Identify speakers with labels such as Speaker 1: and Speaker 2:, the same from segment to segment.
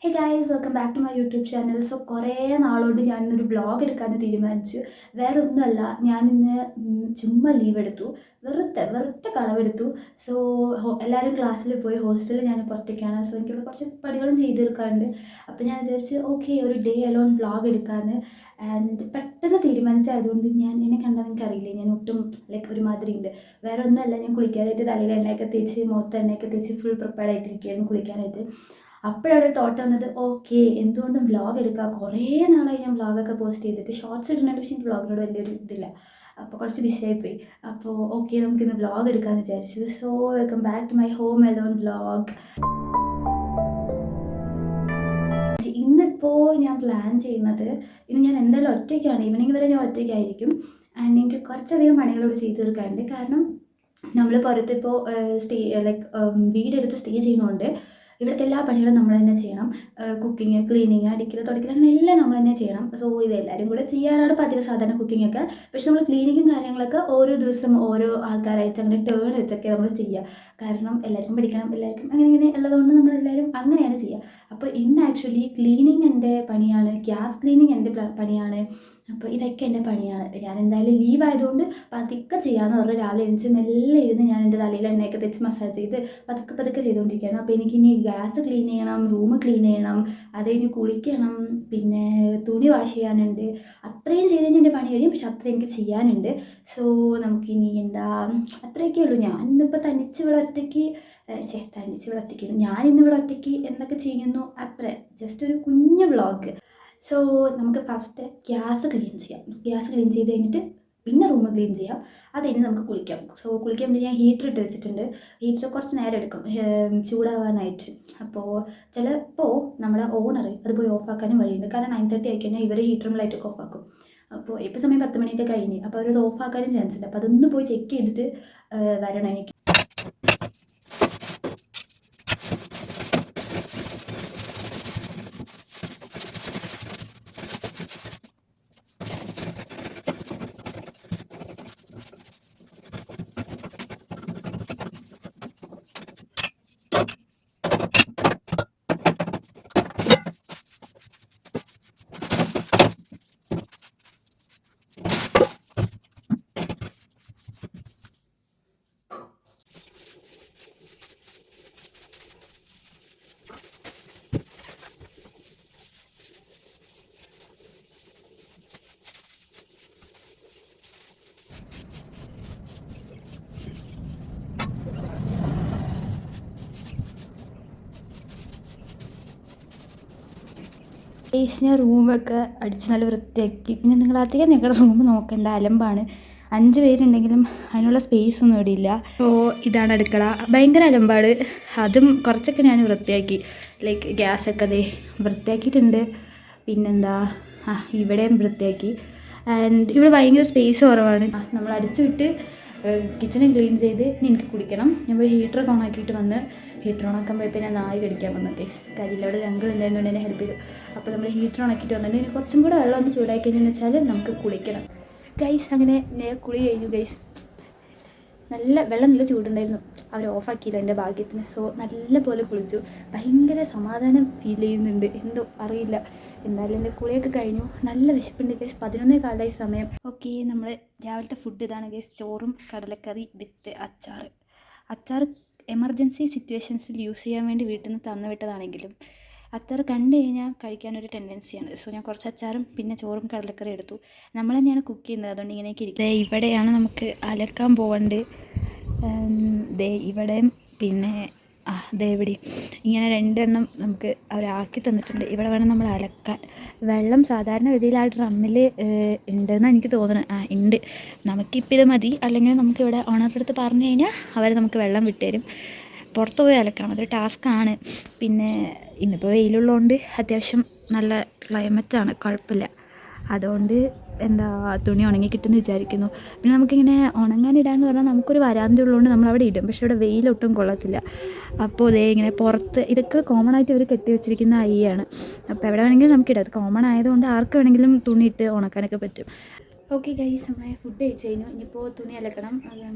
Speaker 1: Hey guys welcome back to my YouTube channel. So കുറേ നാളുകൊണ്ട് ഞാനിന്നൊരു vlog എടുക്കാൻ തീരുമാനിച്ചു. വേറെ ഒന്നുമല്ല, ഞാനിന്ന് ചുമ്മാ ലീവ് എടുത്തു. വെറുതെ കളവെടുത്തു. സോ എല്ലാവരും ക്ലാസ്സിൽ പോയി, ഹോസ്റ്റലിൽ ഞാൻ ഒറ്റയ്ക്കാണ്. സോ എനിക്കിവിടെ കുറച്ച് പണികളും ചെയ്ത് തീർക്കാറുണ്ട്. അപ്പോൾ ഞാൻ വിചാരിച്ച് ഓക്കെ ഒരു ഡേ അലോൺ വ്ളോഗ് എടുക്കാമെന്ന്. ആൻഡ് പെട്ടെന്ന് തീരുമാനിച്ചതുകൊണ്ട് എന്നെ കണ്ടാൽ നിങ്ങൾക്ക് അറിയില്ലേ, ഞാൻ ഒട്ടും ലൈക്ക് ഒരുമാതിരി ഉണ്ട്. വേറെ ഒന്നുമല്ല, ഞാൻ കുളിക്കാനായിട്ട് തലയിൽ എണ്ണയൊക്കെ തേച്ച് മുഖത്ത് എണ്ണയൊക്കെ തേച്ച് ഫുൾ പ്രിപ്പയർഡ് ആയിട്ടിരിക്കുകയാണ് കുളിക്കാനായിട്ട്. അപ്പോഴാണ് ഒരു തോട്ട് വന്നത്, ഓക്കെ എന്തുകൊണ്ടും വ്ളോഗ് എടുക്കാം. കുറേ നാളായി ഞാൻ വ്ളോഗൊക്കെ പോസ്റ്റ് ചെയ്തിട്ട്, ഷോർട്സ് ഇടുന്നുണ്ട്, പക്ഷേ എനിക്ക് വ്ളോഗിനോട് വലിയൊരു ഇതില്ല. അപ്പോൾ കുറച്ച് ബിസി ആയിപ്പോയി. അപ്പോൾ ഓക്കെ നമുക്കിന്ന് വ്ളോഗ് എടുക്കാമെന്ന് വിചാരിച്ചു. So welcome back to my home alone vlog. ഇന്നിപ്പോൾ ഞാൻ പ്ലാൻ ചെയ്യുന്നത്, ഇനി ഞാൻ എന്തായാലും ഒറ്റയ്ക്കാണ്, ഈവനിങ് വരെ ഞാൻ ഒറ്റയ്ക്കായിരിക്കും. ആൻഡ് എനിക്ക് കുറച്ചധികം പണികളോട് ചെയ്ത് തീർക്കാറുണ്ട്. കാരണം നമ്മൾ പുറത്തിപ്പോൾ ലൈക്ക് വീടെടുത്ത് സ്റ്റേ ചെയ്യുന്നതുകൊണ്ട് ഇവിടുത്തെ എല്ലാ പണികളും നമ്മൾ തന്നെ ചെയ്യണം. കുക്കിങ്, ക്ലീനിങ്, അടിക്കൽ, തുടക്കൽ, അങ്ങനെ എല്ലാം നമ്മൾ തന്നെ ചെയ്യണം. സോ ഇതെല്ലാവരും കൂടെ ചെയ്യാറാണ് പതിവ് സാധാരണ കുക്കിങ്ങൊക്കെ. പക്ഷെ നമ്മൾ ക്ലീനിങ്ങും കാര്യങ്ങളൊക്കെ ഓരോ ദിവസം ഓരോ ആൾക്കാരായിട്ട് അങ്ങനെ ടേൺ വെച്ചൊക്കെ നമ്മൾ ചെയ്യുക. കാരണം എല്ലാവർക്കും പഠിക്കണം, എല്ലാവർക്കും അങ്ങനെ ഉള്ളതുകൊണ്ട് നമ്മളെല്ലാവരും അങ്ങനെയാണ് ചെയ്യുക. അപ്പോൾ ഇന്ന് ആക്ച്വലി ക്ലീനിങ് എൻ്റെ പണിയാണ്, ഗ്യാസ് ക്ലീനിങ് എൻ്റെ പണിയാണ്. അപ്പോൾ ഇതൊക്കെ എൻ്റെ പണിയാണ്. ഞാൻ എന്തായാലും ലീവ് ആയതുകൊണ്ട് പതുക്കെ ചെയ്യാമെന്ന് പറഞ്ഞ് രാവിലെ എണീച്ച് മെല്ലെ ഇരുന്ന് ഞാൻ എൻ്റെ തലയിൽ എണ്ണയൊക്കെ തെച്ച് മസാജ് ചെയ്ത് പതുക്കെ ചെയ്തുകൊണ്ടിരിക്കുകയാണ്. അപ്പോൾ എനിക്കിനി ഗ്യാസ് ക്ലീൻ ചെയ്യണം, റൂം ക്ലീൻ ചെയ്യണം, അത് കഴിഞ്ഞ് കുളിക്കണം, പിന്നെ തുണി വാഷ് ചെയ്യാനുണ്ട്. അത്രയും ചെയ്ത് കഴിഞ്ഞാൽ എൻ്റെ പണി കഴിയും. പക്ഷെ അത്രയും എനിക്ക് ചെയ്യാനുണ്ട്. സോ നമുക്കിനി അത്രയൊക്കെ ഉള്ളൂ. ഞാൻ ഇന്നിപ്പോൾ തനിച്ചിവിടെ ഒറ്റയ്ക്ക് ഞാനിന്നിവിടെ ഒറ്റയ്ക്ക് എന്തൊക്കെ ചെയ്യുന്നു അത്ര, ജസ്റ്റ് ഒരു കുഞ്ഞു വ്ളോഗ്. സോ നമുക്ക് ഫസ്റ്റ് ഗ്യാസ് ക്ലീൻ ചെയ്യാം. ഗ്യാസ് ക്ലീൻ ചെയ്ത് കഴിഞ്ഞിട്ട് പിന്നെ റൂം ക്ലീൻ ചെയ്യാം. അത് കഴിഞ്ഞ് നമുക്ക് കുളിക്കാം. സോ കുളിക്കാൻ വേണ്ടി ഞാൻ ഹീറ്റർ ഇട്ട് വെച്ചിട്ടുണ്ട്. ഹീറ്റർ കുറച്ച് നേരം എടുക്കും ചൂടാവാനായിട്ട്. അപ്പോൾ ചിലപ്പോൾ നമ്മുടെ ഓണർ അത് പോയി ഓഫാക്കാനും വഴിയുണ്ട്. കാരണം 9:30 ആയിക്കഴിഞ്ഞാൽ ഇവർ ഹീറ്ററും ലൈറ്റൊക്കെ ഓഫാക്കും. അപ്പോൾ ഇപ്പോൾ സമയം 10 മണിയൊക്കെ കഴിഞ്ഞ്, അപ്പോൾ അവരത് ഓഫാക്കാനും ചാൻസ് ഉണ്ട്. അപ്പോൾ അതൊന്ന് പോയി ചെക്ക് ചെയ്തിട്ട് വരണം എനിക്ക്. ഞാൻ റൂമൊക്കെ അടിച്ച് നല്ല വൃത്തിയാക്കി. പിന്നെ നിങ്ങൾ അധികം നിങ്ങളുടെ റൂം നോക്കേണ്ട, അലമ്പാണ്. 5 പേരുണ്ടെങ്കിലും അതിനുള്ള സ്പേസ് ഒന്നും ഇവിടെ ഇല്ല. അപ്പോൾ ഇതാണ് അടുക്കള, ഭയങ്കര അലമ്പാട്. അതും കുറച്ചൊക്കെ ഞാൻ വൃത്തിയാക്കി, ലൈക്ക് ഗ്യാസൊക്കെ വൃത്തിയാക്കിയിട്ടുണ്ട്. പിന്നെന്താ, ഇവിടെയും വൃത്തിയാക്കി. ആൻഡ് ഇവിടെ ഭയങ്കര സ്പേസ് കുറവാണ്. നമ്മൾ അടിച്ചു വിട്ട് കിച്ചണും ക്ലീൻ ചെയ്ത് എനിക്ക് കുടിക്കണം. ഞാൻ പോയി ഹീറ്ററൊക്കെ ഓണാക്കിയിട്ട് വന്ന്, ഹീറ്റർ ഓണാക്കാൻ പോയപ്പോൾ ഞാൻ നായി കടിക്കാൻ വന്നു. കരിയിലവിടെ രംഗൾ ഉണ്ടായിരുന്നുകൊണ്ട് എന്നെ ഹെൽപ്പ് ചെയ്തു. അപ്പോൾ നമ്മൾ ഹീറ്റർ ഉണക്കിയിട്ട് വന്നിട്ട് കുറച്ചും കൂടെ വെള്ളം ഒന്ന് ചൂടാക്കി കഴിഞ്ഞെന്ന് വെച്ചാൽ നമുക്ക് കുളിക്കണം ഗൈസ്. അങ്ങനെ കുളി കഴിഞ്ഞു ഗൈസ്. നല്ല ചൂടുണ്ടായിരുന്നു, അവർ ഓഫാക്കിയില്ല എൻ്റെ ഭാഗ്യത്തിന്. സോ നല്ല പോലെ കുളിച്ചു. ഭയങ്കര സമാധാനം ഫീൽ ചെയ്യുന്നുണ്ട്, എന്തോ അറിയില്ല. എന്നാലും എൻ്റെ കുളിയൊക്കെ കഴിഞ്ഞു. നല്ല വിശപ്പുണ്ട് ഗൈസ്. 11:15 സമയം. ഓക്കെ, നമ്മൾ രാവിലത്തെ ഫുഡ് ഇതാണ് ഗൈസ്. ചോറും കടലക്കറി വിത്ത് അച്ചാർ എമർജൻസി സിറ്റുവേഷൻസിൽ യൂസ് ചെയ്യാൻ വേണ്ടി വീട്ടിൽ നിന്ന് തന്നു വിട്ടതാണെങ്കിലും അച്ചാർ കണ്ടു കഴിഞ്ഞാൽ കഴിക്കാനൊരു ടെൻഡൻസിയാണ്. സോ ഞാൻ കുറച്ച് അച്ചാറും പിന്നെ ചോറും കടലക്കറി എടുത്തു. നമ്മൾ തന്നെയാണ് കുക്ക് ചെയ്യുന്നത്, അതുകൊണ്ട് ഇങ്ങനെയൊക്കെ ഇരിക്കും. ഇവിടെയാണ് നമുക്ക് അലക്കാൻ പോകേണ്ടത്. ഇവിടെയും പിന്നെ ഇവിടെ ഇങ്ങനെ 2 എണ്ണം നമുക്ക് അവരാക്കി തന്നിട്ടുണ്ട്. ഇവിടെ വേണം നമ്മൾ അലക്കാൻ. വെള്ളം സാധാരണ ഗതിയിൽ ആ ഡ്രമ്മിൽ ഉണ്ടെന്നാണ് എനിക്ക് തോന്നുന്നത്. ഉണ്ട്. നമുക്കിപ്പോൾ ഇത് മതി. അല്ലെങ്കിൽ നമുക്കിവിടെ ഓണറുടെ അടുത്ത് പറഞ്ഞു കഴിഞ്ഞാൽ അവർ നമുക്ക് വെള്ളം വിട്ടുതരും. പുറത്ത് പോയി അലക്കണം, അതൊരു ടാസ്ക്കാണ്. പിന്നെ ഇന്നിപ്പോൾ വെയിലുള്ളതുകൊണ്ട് അത്യാവശ്യം നല്ല ക്ലൈമറ്റാണ്, കുഴപ്പമില്ല. അതുകൊണ്ട് തുണി ഉണങ്ങി കിട്ടുമെന്ന് വിചാരിക്കുന്നു. പിന്നെ നമുക്കിങ്ങനെ ഉണങ്ങാനിടാന്ന് പറഞ്ഞാൽ നമുക്കൊരു വരാന്ത ഉള്ളതുകൊണ്ട് നമ്മളവിടെ ഇടും. പക്ഷേ ഇവിടെ വെയിലൊട്ടും കൊള്ളത്തില്ല. അപ്പോൾ ഇങ്ങനെ പുറത്ത് ഇതൊക്കെ കോമൺ ആയിട്ട് ഇവർ കെട്ടി വെച്ചിരിക്കുന്ന അയ്യാണ്. അപ്പോൾ എവിടെ വേണമെങ്കിലും നമുക്കിടാം. അത് കോമൺ ആയതുകൊണ്ട് ആർക്ക് വേണമെങ്കിലും തുണി ഇട്ട് ഉണക്കാനൊക്കെ പറ്റും. ഓക്കെ ഗൈസ്, നമ്മളെ ഫുഡ് കഴിച്ച് കഴിഞ്ഞു. ഇനിയിപ്പോൾ തുണി അലക്കണം.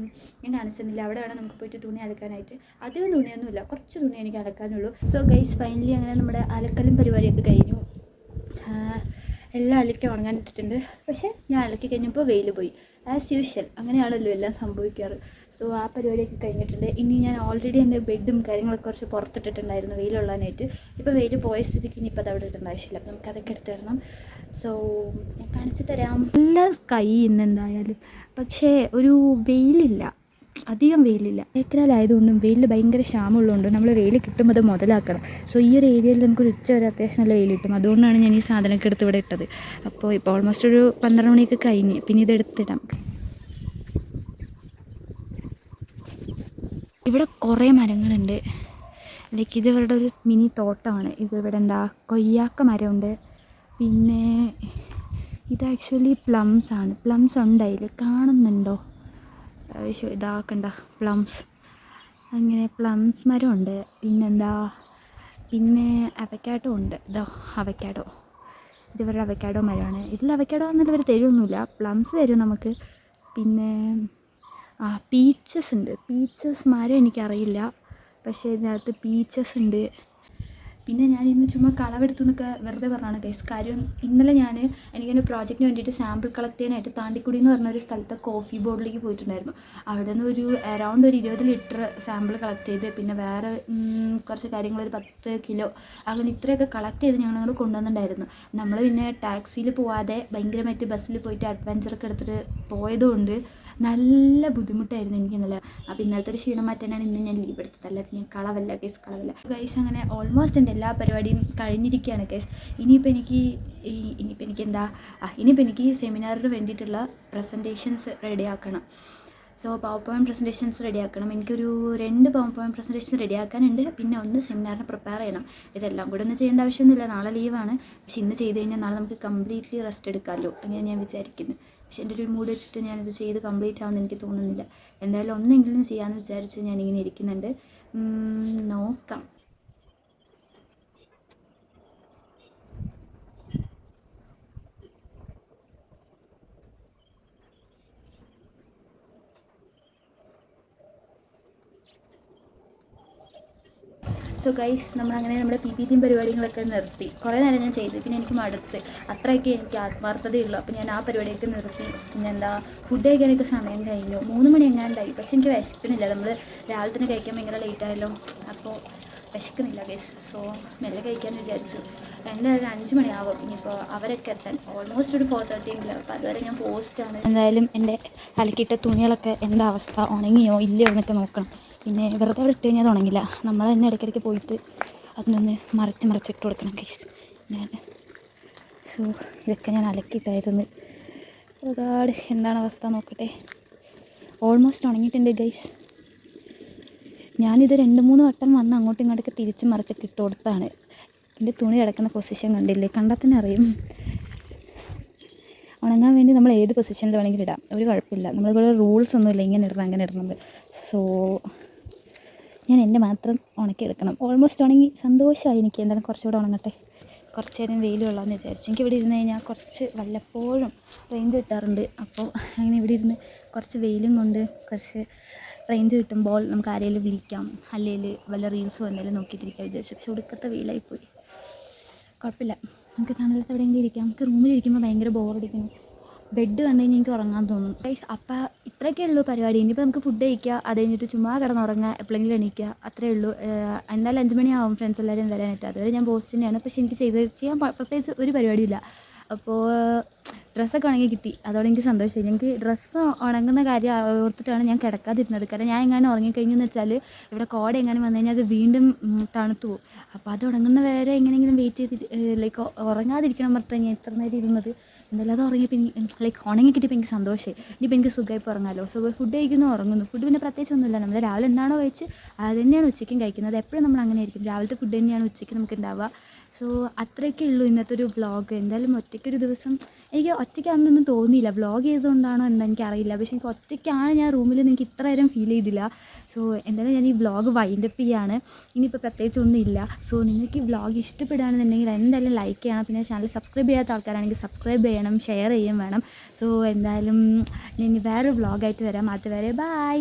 Speaker 1: ഞാൻ കാണിച്ചിരുന്നില്ല, അവിടെ വേണം നമുക്ക് പോയിട്ട് തുണി അലക്കാനായിട്ട്. അധികം തുണിയൊന്നുമില്ല, കുറച്ച് തുണി എനിക്ക് അലക്കാനുള്ളൂ. സോ ഗൈസ്, ഫൈനലി അങ്ങനെ നമ്മുടെ അലക്കലും പരിപാടിയൊക്കെ കഴിഞ്ഞു. എല്ലാം അലക്കി ഉണങ്ങാൻ ഇട്ടിട്ടുണ്ട്. പക്ഷേ ഞാൻ അലക്കി കഴിഞ്ഞപ്പോൾ വെയിൽ പോയി. ആസ് യൂഷ്വൽ അങ്ങനെയാണല്ലോ എല്ലാം സംഭവിക്കാറ്. സോ ആ പരിപാടിയൊക്കെ കഴിഞ്ഞിട്ടുണ്ട്. ഇനി ഞാൻ ഓൾറെഡി എൻ്റെ ബെഡും കാര്യങ്ങളൊക്കെ കുറച്ച് പുറത്തിട്ടിട്ടുണ്ടായിരുന്നു വെയിലുള്ളതിനായിട്ട്. ഇപ്പോൾ വെയിൽ പോയ സ്ഥിതിക്ക് ഇനിയിപ്പോൾ അത് അവിടെ ഇടേണ്ട ആവശ്യമില്ല. അപ്പോൾ നമുക്കതൊക്കെ എടുത്തിടണം. സോ ഞാൻ കാണിച്ചു തരാം. നല്ല സ്കൈ ഇന്ന് എന്തായാലും, പക്ഷേ ഒരു വെയിലില്ല, അധികം വെയിലില്ല. ഏക്കനാലായതുകൊണ്ടും വെയിൽ ഭയങ്കര ക്ഷാമമുള്ളതുകൊണ്ടും നമ്മൾ വെയിൽ കിട്ടുമ്പോൾ അത് മുതലാക്കണം. സോ ഈ ഒരു ഏരിയയിൽ നമുക്കൊരു ഉച്ച വരെ അത്യാവശ്യം നല്ല വെയിൽ കിട്ടും. അതുകൊണ്ടാണ് ഞാൻ ഈ സാധനമൊക്കെ എടുത്ത് ഇവിടെ ഇട്ടത്. അപ്പോൾ ഇപ്പോൾ ഓൾമോസ്റ്റ് ഒരു 12 മണിയൊക്കെ കഴിഞ്ഞ്. പിന്നെ ഇത് എടുത്തിടാം. ഇവിടെ കുറേ മരങ്ങളുണ്ട്. ലൈക്ക് ഇത് ഇവരുടെ ഒരു മിനി തോട്ടമാണ്. ഇത് ഇവിടെ എന്താ കൊയ്യാക്ക മരമുണ്ട്. പിന്നെ ഇത് ആക്ച്വലി പ്ലംസ് ആണ്. പ്ലംസ് ഉണ്ട് അതിൽ, കാണുന്നുണ്ടോ? ഇതാക്കണ്ട, പ്ലംസ്. അങ്ങനെ പ്ലംസ് മരമുണ്ട്. പിന്നെന്താ, പിന്നെ അവക്കാഡോ ഉണ്ട്. ഇതാ അവക്കാഡോ, ഇത് ഇവരുടെ അവക്കാഡോ മരമാണ്. ഇതിൽ അവക്കാഡോ എന്നിട്ട് ഇവർ തരുമൊന്നുമില്ല, പ്ലംസ് തരും നമുക്ക്. പിന്നെ പീച്ചസ് ഉണ്ട്. പീച്ചസ് മരം എനിക്കറിയില്ല, പക്ഷേ ഇതിനകത്ത് പീച്ചസ് ഉണ്ട്. പിന്നെ ഞാൻ ഇന്ന് ചുമ്മാ കളവെടുത്തു എന്നൊക്കെ വെറുതെ പറഞ്ഞാണ് ഗൈസ്. കാര്യം ഇന്നലെ എനിക്കൊരു പ്രോജക്റ്റിന് വേണ്ടിയിട്ട് സാമ്പിൾ കളക്ട് ചെയ്യാനായിട്ട് താണ്ടിക്കുടി എന്ന് പറഞ്ഞൊരു സ്ഥലത്ത് കോഫി ബോർഡിലേക്ക് പോയിട്ടുണ്ടായിരുന്നു. അവിടെ നിന്ന് ഒരു അറൗണ്ട് ഒരു 20 ലിറ്റർ സാമ്പിൾ കളക്ട് ചെയ്ത്, പിന്നെ വേറെ കുറച്ച് കാര്യങ്ങൾ ഒരു 10 കിലോ അങ്ങനെ ഇത്രയൊക്കെ കളക്ട് ചെയ്ത് ഞങ്ങൾ കൊണ്ടുവന്നിട്ടുണ്ടായിരുന്നു. നമ്മൾ പിന്നെ ടാക്സിയിൽ പോവാതെ ഭയങ്കരമായിട്ട് ബസ്സിൽ പോയിട്ട് അഡ്വഞ്ചറൊക്കെ എടുത്തിട്ട് പോയതുകൊണ്ട് നല്ല ബുദ്ധിമുട്ടായിരുന്നു എനിക്ക് ഇന്നലെ. അപ്പോൾ ഇന്നലത്തെ ഒരു ക്ഷീണം മാറ്റാനാണ് ഇന്ന് ഞാൻ ലീവ് എടുത്തത്. അല്ലാതെ ഞാൻ കളവല്ല ഗൈസ്. അങ്ങനെ ഓൾമോസ്റ്റ് എൻ്റെ എല്ലാ പരിപാടിയും കഴിഞ്ഞിരിക്കുകയാണ് ഗൈസ്. ഇനിയിപ്പോൾ എനിക്ക് സെമിനാറിന് വേണ്ടിയിട്ടുള്ള പ്രസൻറ്റേഷൻസ് റെഡിയാക്കണം. സോ പവർ പോയിൻറ്റ് പ്രസൻറ്റേഷൻസ് റെഡിയാക്കണം. എനിക്കൊരു 2 പവർ പോയിൻറ്റ് പ്രസൻറ്റേഷൻസ് റെഡിയാക്കാനുണ്ട്. പിന്നെ 1 സെമിനാറിന് പ്രിപ്പയർ ചെയ്യണം. ഇതെല്ലാം കൂടെ ഒന്ന് ചെയ്യേണ്ട ആവശ്യമൊന്നുമില്ല, നാളെ ലീവാണ്. പക്ഷേ ഇന്ന് ചെയ്ത് കഴിഞ്ഞാൽ നാളെ നമുക്ക് കംപ്ലീറ്റ്ലി റെസ്റ്റ് എടുക്കാമല്ലോ, അങ്ങനെ ഞാൻ വിചാരിക്കുന്നു. പക്ഷേ എൻ്റെ ഒരു മൂഡ് വെച്ചിട്ട് ഞാനിത് ചെയ്ത് കംപ്ലീറ്റ് ആവുമെന്ന് എനിക്ക് തോന്നുന്നില്ല. എന്തായാലും ഒന്നെങ്കിലും ചെയ്യാമെന്ന് വിചാരിച്ച് ഞാനിങ്ങനെ ഇരിക്കുന്നുണ്ട്. നോക്കാം. സോ ഗൈസ്, നമ്മളങ്ങനെ നമ്മുടെ PPT പരിപാടികളൊക്കെ നിർത്തി. കുറേ നേരം ഞാൻ ചെയ്തു, പിന്നെ എനിക്ക് മടുത്ത്. അത്രയൊക്കെ എനിക്ക് ആത്മാർത്ഥതയുള്ളൂ. അപ്പോൾ ഞാൻ ആ പരിപാടിയൊക്കെ നിർത്തി. പിന്നെ എന്താ, ഫുഡ് കഴിക്കാനൊക്കെ സമയം കഴിഞ്ഞു. 3 മണി എങ്ങാണ്ടായി. പക്ഷേ എനിക്ക് വിശക്കണില്ല. നമ്മൾ രാവിലെ തന്നെ കഴിക്കാൻ ഭയങ്കര ലേറ്റായല്ലോ, അപ്പോൾ വിശക്കുന്നില്ല ഗൈസ്. സോ മെല്ലെ കഴിക്കാമെന്ന് വിചാരിച്ചു. എന്തായാലും 5 മണിയാവും ഇനിയിപ്പോൾ അവരൊക്കെ എത്താൻ. ഓൾമോസ്റ്റ് ഒരു 4:30 എങ്കിലും. അപ്പോൾ അതുവരെ ഞാൻ പോസ്റ്റാണ്. എന്തായാലും എൻ്റെ അലക്കിയിട്ട തുണികളൊക്കെ എന്താ അവസ്ഥ, ഉണങ്ങിയോ ഇല്ലയോ എന്നൊക്കെ നോക്കണം. പിന്നെ വെറുതെ അവിടെ ഇട്ട് കഴിഞ്ഞാൽ ഉണങ്ങില്ല. നമ്മൾ തന്നെ ഇടയ്ക്കിടയ്ക്ക് പോയിട്ട് അതിനൊന്ന് മറിച്ചിട്ട് കൊടുക്കണം ഗൈസ് ഞാൻ. സോ ഇതൊക്കെ ഞാൻ അലക്കിയിട്ടായിരുന്നു. ഒരുപാട് എന്താണ് അവസ്ഥ നോക്കട്ടെ. ഓൾമോസ്റ്റ് ഉണങ്ങിയിട്ടുണ്ട് ഗൈസ്. ഞാനിത് 2-3 വട്ടം വന്ന് അങ്ങോട്ടും ഇങ്ങോട്ടൊക്കെ തിരിച്ച് മറിച്ചൊക്കെ ഇട്ട് കൊടുത്താണ്. എൻ്റെ തുണി കിടക്കുന്ന പൊസിഷൻ കണ്ടില്ലേ, കണ്ടാൽ തന്നെ അറിയും. ഉണങ്ങാൻ വേണ്ടി നമ്മൾ ഏത് പൊസിഷനിൽ വേണമെങ്കിലും ഇടാം, ഒരു കുഴപ്പമില്ല. നമ്മളിവിടെ റൂൾസ് ഒന്നുമില്ല ഇങ്ങനെ ഇടണം അങ്ങനെ ഇടണമെന്ന്. സോ ഞാൻ എൻ്റെ മാത്രം ഉണക്കിയെടുക്കണം. ഓൾമോസ്റ്റ് ഉണങ്ങി, സന്തോഷമായി എനിക്ക്. എന്തായാലും കുറച്ചുകൂടെ ഉണങ്ങട്ടെ, കുറച്ച് നേരം വെയിൽ കൊള്ളാമെന്ന് വിചാരിച്ചു. എനിക്ക് ഇവിടെ ഇരുന്ന് കഴിഞ്ഞാൽ കുറച്ച് വല്ലപ്പോഴും റേഞ്ച് കിട്ടാറുണ്ട്. അപ്പോൾ അങ്ങനെ ഇവിടെ ഇരുന്ന് കുറച്ച് വെയിലും കൊണ്ട് കുറച്ച് റേഞ്ച് കിട്ടുമ്പോൾ നമുക്ക് ആരെങ്കിലും വിളിക്കാം, അല്ലെങ്കിൽ വല്ല റീൽസും എന്തെങ്കിലും നോക്കിയിട്ടിരിക്കാൻ വിചാരിച്ചു. പക്ഷെ ഒടുക്കത്തെ വെയിലായിപ്പോയി. കുഴപ്പമില്ല, നമുക്ക് തണലത്ത് എവിടെയെങ്കിലും ഇരിക്കാം. നമുക്ക് റൂമിലിരിക്കുമ്പോൾ ഭയങ്കര ബോറടിക്കുന്നു. ബെഡ് കണ്ടു കഴിഞ്ഞാൽ എനിക്ക് ഉറങ്ങാൻ തോന്നും ഗൈസ്. അപ്പോൾ ഇത്രയൊക്കെ ഉള്ളൂ പരിപാടി. ഇനിയിപ്പോൾ നമുക്ക് ഫുഡ് കഴിക്കുക, അത് കഴിഞ്ഞിട്ട് ചുമ്മാ കിടന്നുറങ്ങുക, എപ്പോഴെങ്കിലും എണീക്കുക, അത്രയേ ഉള്ളൂ. എന്തായാലും 5 മണിയാവും ഫ്രണ്ട്സ് എല്ലാവരും വരാനായിട്ട്. അതുവരെ ഞാൻ പോസ്റ്റ് തന്നെയാണ്. പക്ഷേ എനിക്ക് ചെയ്യാൻ പ്രത്യേകിച്ച് ഒരു പരിപാടിയില്ല. അപ്പോൾ ഡ്രസ്സൊക്കെ ഉണങ്ങി കിട്ടി, അതോടെ എനിക്ക് സന്തോഷമായി. ഞങ്ങൾക്ക് ഡ്രസ്സ് ഉണങ്ങുന്ന കാര്യം ഓർത്തിട്ടാണ് ഞാൻ കിടക്കാതിരുന്നത്. കാരണം ഞാൻ എങ്ങാനും ഉറങ്ങിക്കഴിഞ്ഞെന്ന് വെച്ചാൽ ഇവിടെ കോട എങ്ങാനും വന്നു കഴിഞ്ഞാൽ അത് വീണ്ടും തണുത്തു പോകും. അപ്പോൾ അത് ഉണങ്ങുന്ന വരെ എങ്ങനെയെങ്കിലും വെയിറ്റ് ചെയ്ത് ലൈക്ക് ഉറങ്ങാതിരിക്കണം പറഞ്ഞിട്ട് ഞാൻ ഇത്ര നേരം ഇരുന്നത്. എന്തായാലും അത് ഉറങ്ങിയപ്പോൾ ലൈക്ക് ഉണങ്ങി കിട്ടിയപ്പോൾ എനിക്ക് സന്തോഷമായി. ഇനിയിപ്പോൾ എനിക്ക് സുഖമായിപ്പോൾ ഉറങ്ങാമല്ലോ. സോ ഫുഡ് കഴിക്കുന്നു, ഉറങ്ങുന്നു. ഫുഡ് പിന്നെ പ്രത്യേകിച്ചൊന്നുമില്ല, നമ്മൾ രാവിലെ എന്താണോ കഴിച്ച് അത് തന്നെയാണ് ഉച്ചയ്ക്കും കഴിക്കുന്നത്. എപ്പോഴും നമ്മൾ അങ്ങനെ ആയിരിക്കും, രാവിലത്തെ ഫുഡ് തന്നെയാണ് ഉച്ചയ്ക്ക് നമുക്ക് ഉണ്ടാവുക. സോ അത്രയൊക്കെ ഉള്ളൂ ഇന്നത്തെ ഒരു വ്ളോഗ്. എന്തായാലും ഒറ്റയ്ക്കൊരു ദിവസം എനിക്ക് ഒറ്റയ്ക്കാണെന്നൊന്നും തോന്നിയില്ല. വ്ളോഗ് ചെയ്തുകൊണ്ടാണോ എന്താ എനിക്കറിയില്ല. പക്ഷേ എനിക്ക് ഒറ്റയ്ക്കാണ് ഞാൻ റൂമിൽ നിന്ന് എനിക്ക് ഇത്ര നേരം ഫീൽ ചെയ്തില്ല. സോ എന്തായാലും ഞാൻ ഈ വ്ളോഗ് വൈൻഡപ്പ് ചെയ്യാണ്. ഇനിയിപ്പോൾ പ്രത്യേകിച്ചൊന്നും ഇല്ല. സോ നിങ്ങൾക്ക് ഈ വ്ളോഗ് ഇഷ്ടപ്പെടുകയാണെന്നുണ്ടെങ്കിൽ എന്തായാലും ലൈക്ക് ചെയ്യണം. പിന്നെ ചാനൽ സബ്സ്ക്രൈബ് ചെയ്യാത്ത ആൾക്കാരാണെങ്കിൽ സബ്സ്ക്രൈബ് ചെയ്യണം, ഷെയർ ചെയ്യും വേണം. സോ എന്തായാലും ഇനി വേറൊരു വ്ളോഗായിട്ട് വരാം. അതുവരെ ബൈ.